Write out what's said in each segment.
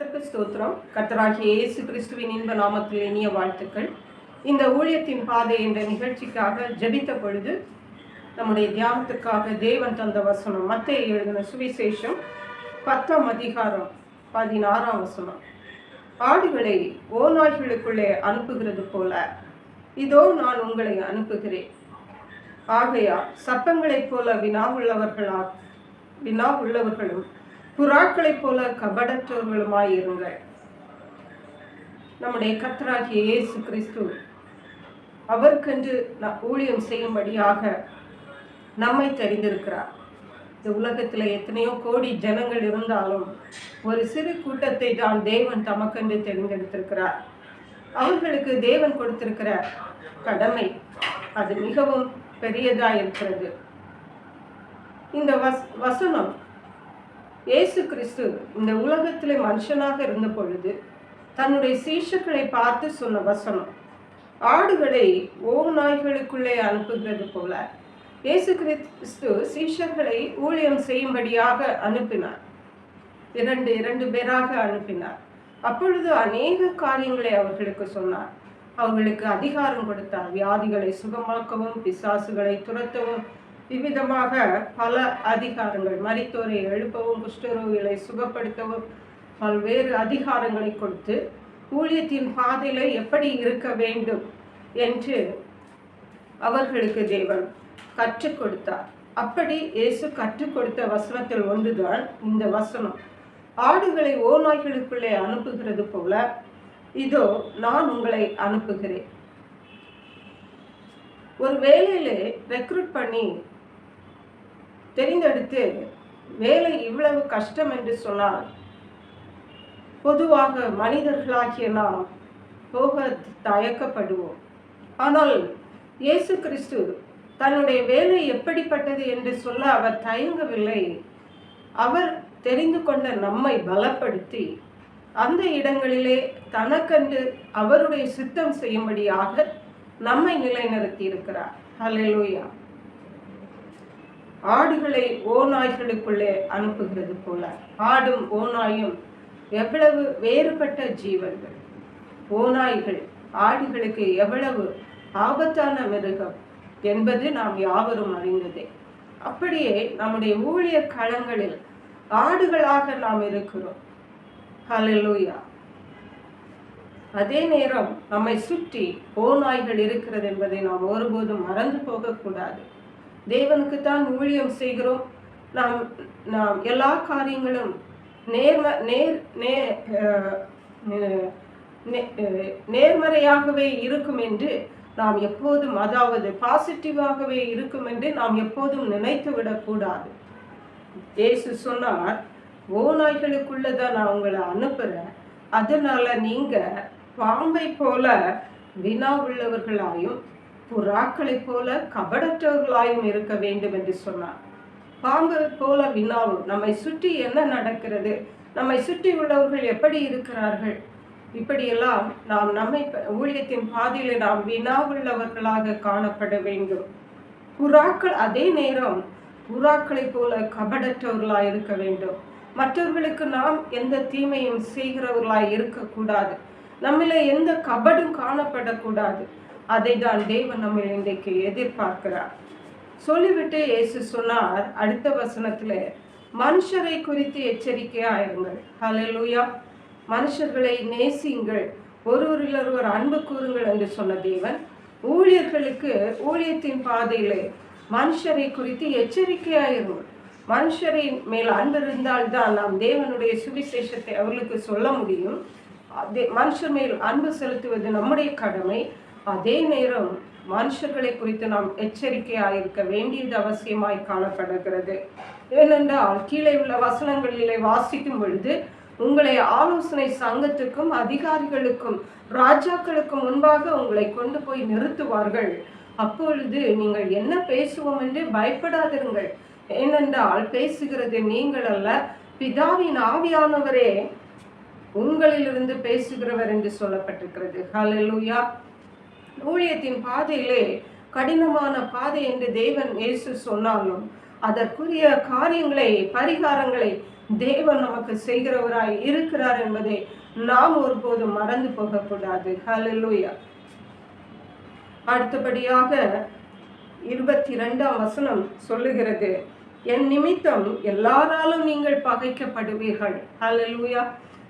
கர்த்தருக்கு ஸ்தோத்திரம். கர்த்தராகிய இயேசு கிறிஸ்துவின் இன்ப நாமத்தில் இனிய வாழ்த்துக்கள். இந்த ஊழியத்தின் பாதை என்ற நிகழ்ச்சிக்காக ஜெபித்த பொழுது நம்முடைய தியானத்துக்காக தேவன் தந்த வசனம் மத்தேயு எழுதின சுவிசேஷம் 10ஆம் அதிகாரம் 16ஆம் வசனம். ஆடுகளை ஓநாய்களுக்குள்ளே அனுப்புகிறது போல இதோ நான் உங்களை அனுப்புகிறேன். ஆகையால் சப்பங்களைப் போல வினா உள்ளவர்களும் புறாக்களைப் போல கபடற்றவர்களுமாயிருங்கள். நம்முடைய கர்த்தராகிய இயேசு கிறிஸ்து அவருக்கென்று ஊழியம் செய்யும்படியாக நம்மை தெரிந்திருக்கிறார். இந்த உலகத்தில் எத்தனையோ கோடி ஜனங்கள் இருந்தாலும் ஒரு சிறு கூட்டத்தை தான் தேவன் தமக்கென்று தெரிந்தெடுத்திருக்கிறார். அவர்களுக்கு தேவன் கொடுத்திருக்கிற கடமை அது மிகவும் பெரியதாக இருக்கிறது. இந்த வசனம் இயேசு கிறிஸ்து இந்த உலகத்திலே மனுஷனாக இருந்த பொழுது தன்னுடைய சீஷர்களை பார்த்து சொன்ன வசனம். ஆடுகளை ஓநாய்களுக்குள்ளே அனுப்புகிறது போல இயேசு கிறிஸ்து சீஷர்களை ஊழியம் செய்யும்படியாக அனுப்பினார். இரண்டு பேராக அனுப்பினார். அப்பொழுது அநேக காரியங்களை அவர்களுக்கு சொன்னார். அவர்களுக்கு அதிகாரம் கொடுத்தார். வியாதிகளை சுகமாக்கவும், பிசாசுகளை துரத்தவும், இவ்விதமாக பல அதிகாரங்கள், மரித்தோரை எழுப்பவும், குஷ்டரோகிகளை சுகப்படுத்தவும் பல்வேறு அதிகாரங்களை கொடுத்து ஊழியத்தின் பாதையில எப்படி இருக்க வேண்டும் என்று அவர்களுக்கு தேவன் கற்றுக் கொடுத்தார். அப்படி இயேசு கற்றுக் கொடுத்த வசனத்தில் ஒன்றுதான் இந்த வசனம். ஆடுகளை ஓநாய்களுக்குள்ளே அனுப்புகிறது போல இதோ நான் உங்களை அனுப்புகிறேன். ஒரு வேலையிலே ரெக்ரூட் பண்ணி தெரிந்தெடுத்து வேலை இவ்வளவு கஷ்டம் என்று சொன்னால் பொதுவாக மனிதர்களாகிய நாம் போக தயக்கப்படுவோம். ஆனால் இயேசு கிறிஸ்து தன்னுடைய வேலை எப்படிப்பட்டது என்று சொல்ல அவர் தயங்கவில்லை. அவர் தெரிந்து கொண்ட நம்மை பலப்படுத்தி அந்த இடங்களிலே தனக்கென்று அவருடைய சித்தம் செய்யும்படியாக நம்மை நிலைநிறுத்தி இருக்கிறார். ஹல்லேலூயா. ஆடுகளை ஓநாய்களுக்குள்ளே அனுப்புகிறது போல. ஆடும் ஓநாயும் எவ்வளவு வேறுபட்ட ஜீவன்கள். ஓநாய்கள் ஆடுகளுக்கு எவ்வளவு ஆபத்தான மிருகம் என்பது நாம் யாவரும் அறிந்ததே. அப்படியே நம்முடைய ஊழிய களங்களில் ஆடுகளாக நாம் இருக்கிறோம். ஹல்லேலூயா. அதே நேரம் நம்மை சுற்றி ஓநாய்கள் இருக்கிறது என்பதை நாம் ஒருபோதும் மறந்து போகக்கூடாது. தேவனுக்குத்தான் ஊழியம் செய்கிறோம். நாம் எல்லா காரியங்களும் நேர்மறையாகவே இருக்கும் என்று நாம் எப்போதும், அதாவது பாசிட்டிவாகவே இருக்கும் என்று நாம் எப்போதும் நினைத்து விடக்கூடாது. இயேசு சொன்னார், ஓநாய்களுக்குள்ளதான் நான் உங்களை அனுப்புறேன். அதனால நீங்க பாம்பை போல வினா உள்ளவர்களாயும் புறாக்களை போல கபடற்றவர்களாயும் இருக்க வேண்டும் என்று சொன்னார். பாம்பு போல வினாவும், நம்மை சுற்றி என்ன நடக்கிறது, நம்மை சுற்றி உள்ளவர்கள் எப்படி இருக்கிறார்கள், இப்படியெல்லாம் நாம் நம்மை ஊழியத்தின் பாதையில நாம் வினாவுள்ளவர்களாக காணப்பட வேண்டும். புறாக்கள் அதே நேரம் புறாக்களை போல கபடற்றவர்களாய் இருக்க வேண்டும். மற்றவர்களுக்கு நாம் எந்த தீமையும் செய்கிறவர்களாய் இருக்கக்கூடாது. நம்மள எந்த கபடும் காணப்படக்கூடாது. அதை தான் தேவன் நம்ம இன்றைக்கு எதிர்பார்க்கிறார். சொல்லிவிட்டு இயேசு சொன்னார் அடுத்த வசனத்துல, மனுஷரை குறித்து எச்சரிக்கையாயிருங்கள். ஹல்லேலூயா. மனுஷர்களை நேசியுங்கள், ஒருவர் அன்பு கூறுங்கள் என்று சொன்ன தேவன் ஊழியர்களுக்கு ஊழியத்தின் பாதையிலே மனுஷரை குறித்து எச்சரிக்கையாயிருங்கள். மனுஷரின் மேல் அன்பு இருந்தால்தான் நாம் தேவனுடைய சுவிசேஷத்தை அவர்களுக்கு சொல்ல முடியும். மனுஷர் மேல் அன்பு செலுத்துவது நம்முடைய கடமை. அதே நேரம் மனுஷர்களை குறித்து நாம் எச்சரிக்கையாயிருக்க வேண்டியது அவசியமாய் காணப்படுகிறது. ஏனென்றால் கீழே உள்ள வசனங்களிலே வாசிக்கும் பொழுது, உங்களை ஆலோசனை சங்கத்துக்கும் அதிகாரிகளுக்கும் ராஜாக்களுக்கும் முன்பாக உங்களை கொண்டு போய் நிறுத்துவார்கள். அப்பொழுது நீங்கள் என்ன பேசுவோம் என்று பயப்படாதிருங்கள். ஏனென்றால் பேசுகிறது நீங்கள் அல்ல, பிதாவின் ஆவியானவரே உங்களிலிருந்து பேசுகிறவர் என்று சொல்லப்பட்டிருக்கிறது. ஹல்லேலூயா. ஊழியத்தின் பாதையிலே கடினமான பாதை என்று தேவன் இயேசு சொன்னாலும் அதற்குரிய காரியங்களை, பரிகாரங்களை தேவன் நமக்கு செய்கிறவராய் இருக்கிறார் என்பதை நாம் ஒருபோதும் மறந்து போகக்கூடாது. ஹல்லேலூயா. அடுத்தபடியாக 22ஆம் வசனம் சொல்லுகிறது, என் நிமித்தம் எல்லாராலும் நீங்கள் பகைக்கப்படுவீர்கள். ஹல்லேலூயா.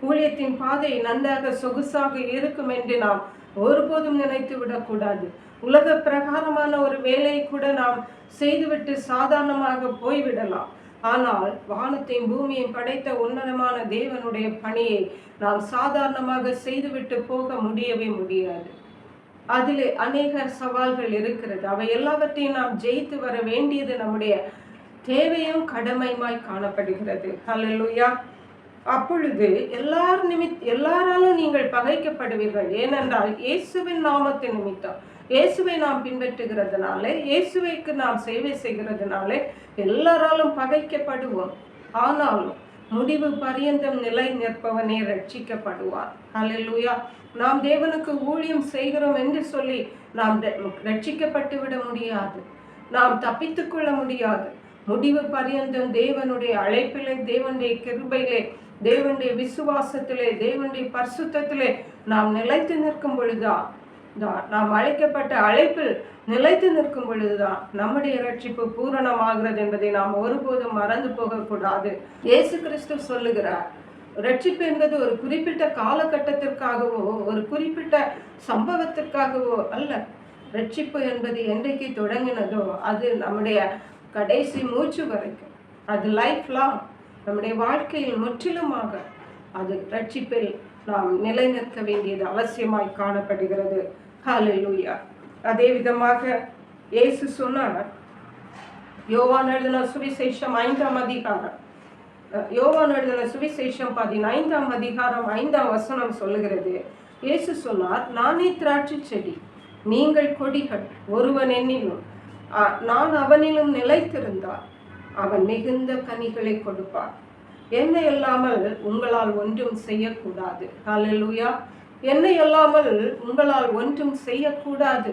ஊழியத்தின் பாதை நன்றாக சொகுசாக இருக்கும் என்று நாம் ஒருபோதும் நினைத்து விடக்கூடாது. உலக பிரகாரமான ஒரு வேலையை கூட நாம் செய்துவிட்டு சாதாரணமாக போய்விடலாம். ஆனால் வானத்தையும் பூமியையும் படைத்த உன்னதமான தேவனுடைய பணியை நாம் சாதாரணமாக செய்துவிட்டு போக முடியவே முடியாது. அதிலே அநேக சவால்கள் இருக்கிறது. அவை எல்லாவற்றையும் நாம் ஜெயித்து வர வேண்டியது நம்முடைய தேவையும் கடமையுமாய் காணப்படுகிறது. ஹல்லேலூயா. அப்பொழுது எல்லாராலும் நீங்கள் பகைக்கப்படுவீர்கள். ஏனென்றால் இயேசுவின் நாமத்தின் நிமித்தம், இயேசுவை நாம் பின்பற்றுகிறதுனாலே, இயேசுவைக்கு நாம் சேவை செய்கிறதுனாலே எல்லாராலும் பகைக்கப்படுவோம். ஆனாலும் முடிவு பரியந்தம் நிலை நிற்பவனே ரட்சிக்கப்படுவார். ஹல்லேலூயா. நாம் தேவனுக்கு ஊழியம் செய்கிறோம் என்று சொல்லி நாம் ரட்சிக்கப்பட்டு விட முடியாது. நாம் தப்பித்துக் கொள்ள முடியாது. முடிவு பரியந்தம் தேவனுடைய அழைப்பிலே, தேவனுடைய கிருபையிலே, தேவனுடைய விசுவாசத்திலே, தேவனுடைய பரிசுத்தத்திலே நாம் நிலைத்து நிற்கும் பொழுதுதான், நாம் அழைக்கப்பட்ட அழைப்பில் நிலைத்து நிற்கும் பொழுதுதான் நம்முடைய ரட்சிப்பு பூரணமாகிறது என்பதை நாம் ஒருபோதும் மறந்து போகக்கூடாது. இயேசு கிறிஸ்து சொல்லுகிறார், ரட்சிப்பு என்பது ஒரு குறிப்பிட்ட காலகட்டத்திற்காகவோ ஒரு குறிப்பிட்ட சம்பவத்திற்காகவோ அல்ல. ரட்சிப்பு என்பது என்றைக்கு தொடங்கினதோ அது நம்முடைய கடைசி மூச்சு வரைக்கும், அது லைஃப் லாங், நம்முடைய வாழ்க்கையில் முற்றிலுமாக அது ரட்சிப்பில் நாம் நிலைநிற்க வேண்டியது அவசியமாய் காணப்படுகிறது. ஹல்லேலூயா. அதே விதமாக இயேசு சொன்னார், யோவான் எழுதின சுவிசேஷம் 5ஆம் அதிகாரம், யோவான் எழுதின சுவிசேஷம் 15ஆம் அதிகாரம் 5ஆம் வசனம் சொல்லுகிறது, இயேசு சொன்னார், நானே திராட்சை செடி, நீங்கள் கொடிகள். ஒருவன் என்னிலும் நான் அவனிலும் நிலைத்திருந்தால் அவன் மிகுந்த கனிகளை கொடுப்பார். என்னை அல்லாமல் உங்களால் ஒன்றும் செய்யக்கூடாது. ஹல்லேலூயா. என்னை அல்லாமல் உங்களால் ஒன்றும் செய்யக்கூடாது.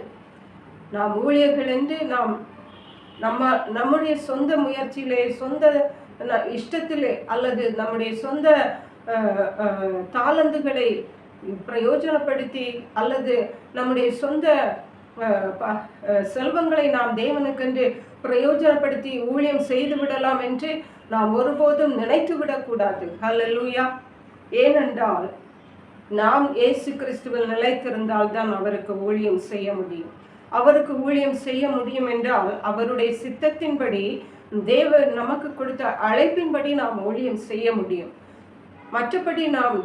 நாம் ஊழியர்கள் என்று நாம் நம்முடைய சொந்த முயற்சியிலே, சொந்த இஷ்டத்திலே, அல்லது நம்முடைய சொந்த தாளந்துகளை பிரயோஜனப்படுத்தி, அல்லது நம்முடைய சொந்த செல்வங்களை நாம் தேவனுக்கென்று பிரயோஜனப்படுத்தி ஊழியம் செய்து விடலாம் என்று நாம் ஒருபோதும் நினைத்து விடக்கூடாது. ஹல்லேலூயா. ஏனென்றால் நாம் இயேசு கிறிஸ்துவில் நிலைத்திருந்தால் தான் அவருக்கு ஊழியம் செய்ய முடியும். அவருக்கு ஊழியம் செய்ய முடியும் என்றால் அவருடைய சித்தத்தின்படி, தேவன் நமக்கு கொடுத்த அழைப்பின்படி நாம் ஊழியம் செய்ய முடியும். மற்றபடி நாம்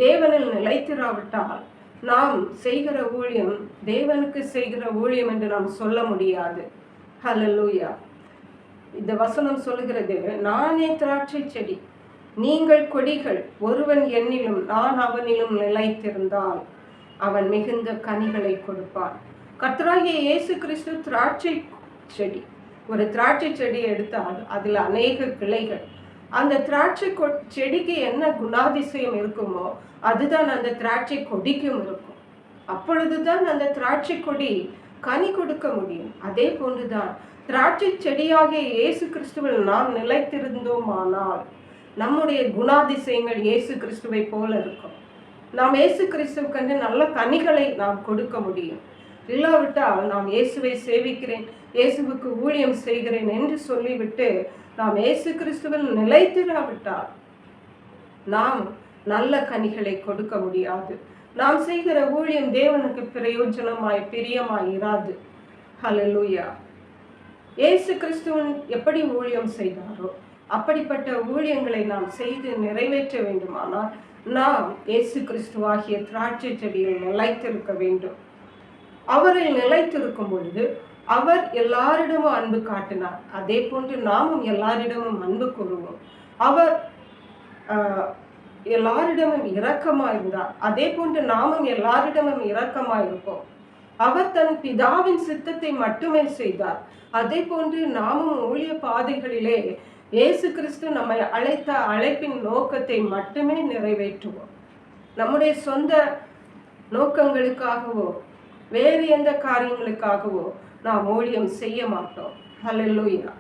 தேவனில் நிலைத்திராவிட்டால் நாம் செய்கிற ஊழியம் தேவனுக்கு செய்கிற ஊழியம் என்று நாம் சொல்ல முடியாது. ஹல்லேலூயா. இந்த வசனம் சொல்லுகிறது, நானே திராட்சை செடி, நீங்கள் கொடிகள். ஒருவன் என்னிலும் நான் அவனிலும் நிலைத்திருந்தால் அவன் மிகுந்த கனிகளை கொடுப்பான். கர்த்தராகிய இயேசு கிறிஸ்து திராட்சை செடி. ஒரு திராட்சை செடியை எடுத்தால் அதில் அநேக கிளைகள். அந்த திராட்சை செடிக்கு என்ன குணாதிசயம் இருக்குமோ அதுதான் அந்த திராட்சை கொடிக்கும் இருக்கும். அப்பொழுதுதான் அந்த திராட்சை கொடி கனி கொடுக்க முடியும். அதே போன்றுதான் திராட்சை செடியாகிய இயேசு கிறிஸ்துவில் நாம் நிலைத்திருந்தோமானால் நம்முடைய குணாதிசயங்கள் இயேசு கிறிஸ்துவை போல இருக்கும். நாம் இயேசு கிறிஸ்துவுக்கு நல்ல கனிகளை நாம் கொடுக்க முடியும். இல்லாவிட்டால் நாம் இயேசுவை சேவிக்கிறேன், இயேசுவுக்கு ஊழியம் செய்கிறேன் என்று சொல்லிவிட்டு நாம் இயேசு கிறிஸ்துவில் நிலைத்திராவிட்டால் நாம் நல்ல கனிகளை கொடுக்க முடியாது. நாம் செய்கிற ஊழியம் தேவனுக்கு பிரயோஜனமாய் பிரியமாய் இராது. ஹல்லேலூயா. இயேசு கிறிஸ்துவன் எப்படி ஊழியம் செய்தாரோ அப்படிப்பட்ட ஊழியங்களை நாம் செய்து நிறைவேற்ற வேண்டுமானால் நாம் இயேசு கிறிஸ்துவாகிய திராட்சை செடியில் நிலைத்திருக்க வேண்டும். அவரில் நிலைத்திருக்கும் பொழுது அவர் எல்லாரிடமும் அன்பு காட்டினார். அதே போன்று நாமும் எல்லாரிடமும் அன்பு கூறுவோம். அவர் எல்லாரிடமும் இரக்கமாயிருந்தார். அதே போன்று நாமும் எல்லாரிடமும் இரக்கமாயிருப்போம். அவர் தன் பிதாவின் சித்தத்தை மட்டுமே செய்தார். அதே போன்று நாமும் ஊழிய பாதைகளிலே இயேசு கிறிஸ்து நம்மை அழைத்த அழைப்பின் நோக்கத்தை மட்டுமே நிறைவேற்றுவோம். நம்முடைய சொந்த நோக்கங்களுக்காகவோ வேறு எந்த காரியங்களுக்காகவோ நாம் ஊழியம் செய்ய மாட்டோம். ஹல்லேலூயா.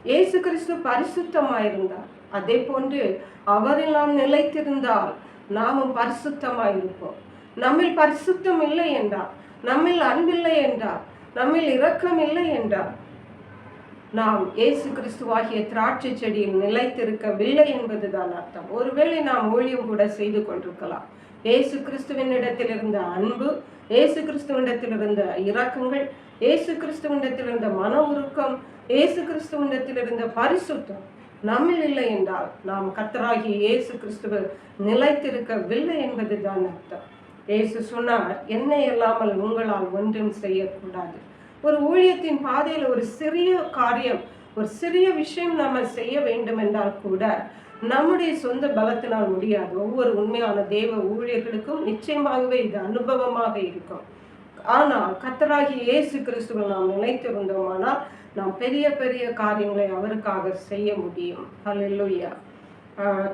இயேசு கிறிஸ்து பரிசுத்தமாயிருந்தார். அதே போன்று அவரில் நாம் நிலைத்திருந்தால் நாமும் பரிசுத்தமாயிருப்போம். நம்மில் பரிசுத்தம் இல்லை என்றால், நம்மில் அன்பில்லை என்றால், நம்மில் இரக்கம் இல்லை என்றால், நாம் இயேசு கிறிஸ்துவாகிய திராட்சை செடியில் நிலைத்திருக்கவில்லை என்பதுதான் அர்த்தம். ஒருவேளை நாம் ஊழியம் கூட செய்து கொண்டிருக்கலாம். இயேசு கிறிஸ்துவின் இடத்தில் இருந்த அன்பு, இயேசு கிறிஸ்துவனிடத்தில் இருந்த இரக்கங்கள், இயேசு கிறிஸ்துவனிடத்தில் இருந்த மன உருக்கம், இயேசு கிறிஸ்துவனிடத்தில் இருந்த பரிசுத்தம் நம்மில் இல்லை என்றால் நாம் கர்த்தராகிய இயேசு கிறிஸ்துவில் நிலைத்திருக்கவில்லை என்பதுதான் அர்த்தம். இயேசு சொன்னார், என்னை இல்லாமல் உங்களால் ஒன்றும் செய்யக்கூடாது. ஒரு ஊழியத்தின் பாதையில் ஒரு சிறிய காரியம், ஒரு சிறிய விஷயம் நாம செய்ய வேண்டும் என்றால் கூட நம்முடைய சொந்த பலத்தினால் முடியாது. ஒவ்வொரு உண்மையான தேவ ஊழியர்களுக்கும் நிச்சயமாகவே இது அனுபவமாக இருக்கும். ஆனால் கர்த்தராகிய இயேசு கிறிஸ்துவில் நாம் நிலைத்திருந்தோமானால் நாம் பெரிய பெரிய காரியங்களை அவருக்காக செய்ய முடியும். ஹல்லேலூயா.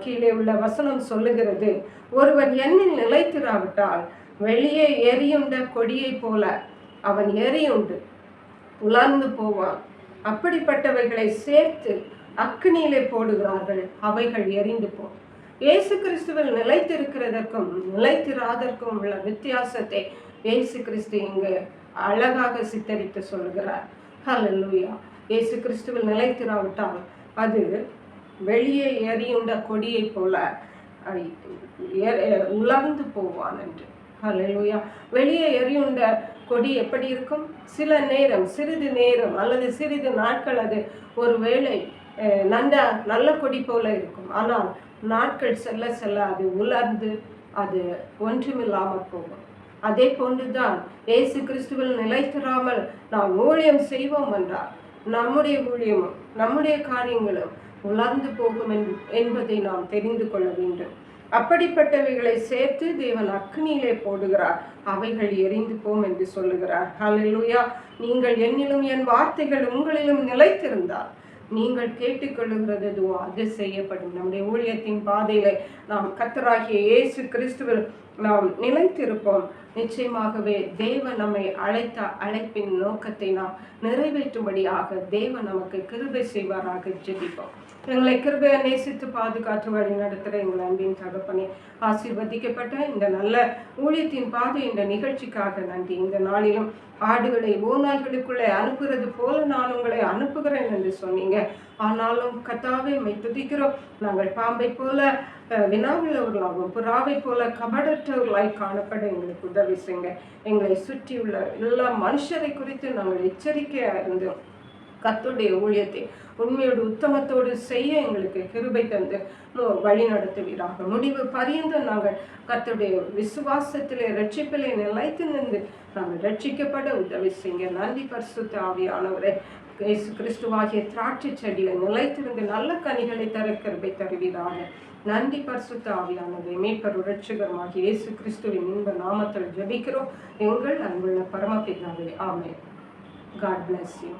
கீழே உள்ள வசனம் சொல்லுகிறது, ஒருவன் என்னில் நிலைத்திராவிட்டால் வெளியே எரியுண்ட கொடியை போல அவன் எரியுண்டு உலர்ந்து போவான். அப்படிப்பட்டவைகளை சேர்த்து அக்கினியிலே போடுகிறார்கள், அவைகள் எரிந்து போ. இயேசு கிறிஸ்துவில் நிலைத்திருக்கிறதற்கும் நிலைத்திராதற்கும் உள்ள வித்தியாசத்தை இயேசு கிறிஸ்து இங்கு அழகாக சித்தரித்து சொல்கிறார். ஹல்லேலூயா. இயேசு கிறிஸ்துவில் நிலைத்திராவிட்டால் அது வெளியே எரியுண்ட கொடியை போல உலர்ந்து போவான் என்று. ஹல்லேலூயா. வெளியே எரியுண்ட கொடி எப்படி இருக்கும்? சில நேரம், சிறிது நேரம் அல்லது சிறிது நாட்கள் அது ஒருவேளை நல்ல கொடி போல இருக்கும். ஆனால் நாட்கள் செல்ல செல்ல அது உலர்ந்து அது ஒன்றுமில்லாமல் போகும். அதே போன்றுதான் இயேசு கிறிஸ்துவில் நிலைத்திராமல் நாம் ஊழியம் செய்வோம் என்றால் நம்முடைய ஊழியமும் நம்முடைய காரியங்களும் உலர்ந்து போகும் என்பதை நாம் தெரிந்து கொள்ள வேண்டும். அப்படிப்பட்டவைகளை சேர்த்து தேவன் அக்னியிலே போடுகிறார், அவைகள் எரிந்து போம் என்று சொல்லுகிறார். ஹல்லேலூயா. நீங்கள் என்னிலும் என் வார்த்தைகள் உங்களிலும் நிலைத்திருந்தால் நீங்கள் கேட்டுக்கொள்ளுகிறது எதுவோ அது செய்யப்படும். நம்முடைய ஊழியத்தின் பாதையில நாம் கர்த்தராகிய இயேசு கிறிஸ்துவில் நாம் நிலைத்திருப்போம். நிச்சயமாகவே தேவன் நம்மை அழைத்த அழைப்பின் நோக்கத்தை நாம் நிறைவேற்றும்படியாக தேவன் நமக்கு கிருபை செய்வாராக. ஜெபிப்போம். எங்களை கிருபையை நேசித்து பாதுகாத்து வழி நடத்துகிற எங்கள் அன்பின் தகப்பனே, ஆசீர்வதிக்கப்பட்ட இந்த நல்ல ஊழியத்தின் பாதை இந்த நிகழ்ச்சிக்காக நன்றி. இந்த நாளிலும் ஆடுகளை ஓநாய்களுக்குள்ளே அனுப்புகிறது போல நான் உங்களை அனுப்புகிறேன் என்று சொன்னீங்க. ஆனாலும் கர்த்தாவே உம்மை துதிக்கிறோம். நாங்கள் பாம்பை போல வினாவுள்ளவர்களாகவும் புறாவை போல கபடற்றவர்களாய் காணப்பட எங்களுக்கு உதவி செய்யுங்க. எங்களை சுற்றியுள்ள எல்லா மனுஷரை குறித்து நாங்கள் எச்சரிக்கையாக இருந்தோம். கர்த்தருடைய ஊழியத்தை உண்மையோடு உத்தமத்தோடு செய்ய எங்களுக்கு கிருபை தந்து வழி நடத்துவீராக. முடிவு பரியந்த நாங்கள் கர்த்தருடைய விசுவாசத்திலே ரட்சிப்பிலே நிலைத்து நின்று நாங்கள் ரட்சிக்கப்பட உதவி செய்யுங்க. நன்றி பரிசுத்த ஆவியானவரே. இயேசு கிறிஸ்துவாகிய திராட்சை செடியில நிலைத்திருந்து நல்ல கனிகளை தர கிருபை தருவீராக. நன்றி பரிசுத்த ஆவியானவரே. மீட்பர் ரட்சகருமாகிய இயேசு கிறிஸ்துவின் இன்ப நாமத்தில் ஜெபிக்கிறோம் எங்கள் அன்புள்ள பரமபிதாவே. ஆமென். God bless you.